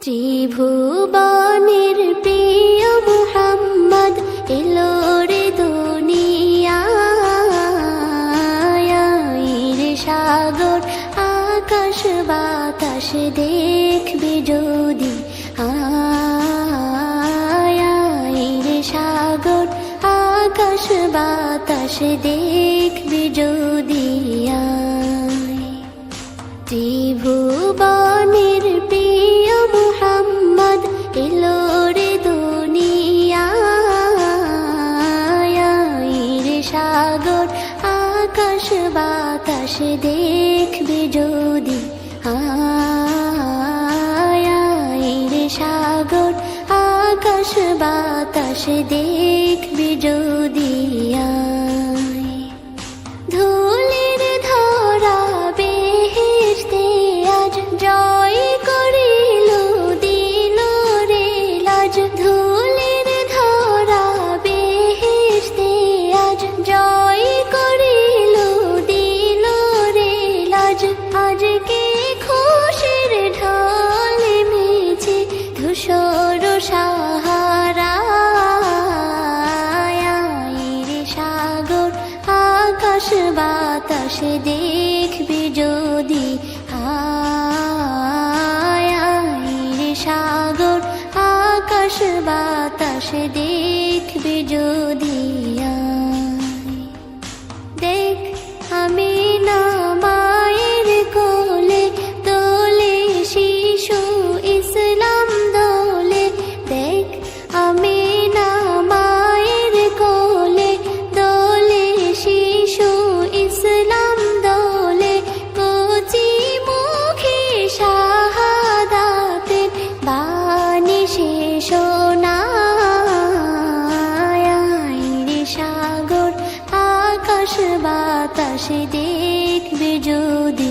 ত্রিভুবনের প্রিয় মুহাম্মদ এলো রে দুনিয়ায় রে সাগর আকাশ বাতাস দেখবি যদি রে সাগর আকাশ বাতাস দেখবি যদি ত্রিভুবনের প্রিয় মুহাম্মদ এলো রে দুনিয়ায় রে সাগর আকাশ বাতাস দেখবি যদি রে সাগর আকাশ বাতাস দেখবি যদি ধুলির ধরা বেহেশতে আজ জয় করিল দিল রে লাজ ধুলির ধরা বেহেশতে আজ জয় করিল দিল রে লাজ আজকে খুশির ঢল মেছে ধূসর সাহারা রে সাগর আকাশ বাতাস দেখবি যদি রে সাগর আকাশ বাতাস দেখবি যদি দেখ আমি না মায়ের কোলে দোলে শিশু ইসলাম দোলে দেখ আমি না মায়ের কোলে দোলে শিশু ইসলাম দোলে কচি মুখে শাহাদাতের বাণী শেষ রে সাগর আকাশ বাতাস দেখবি যদি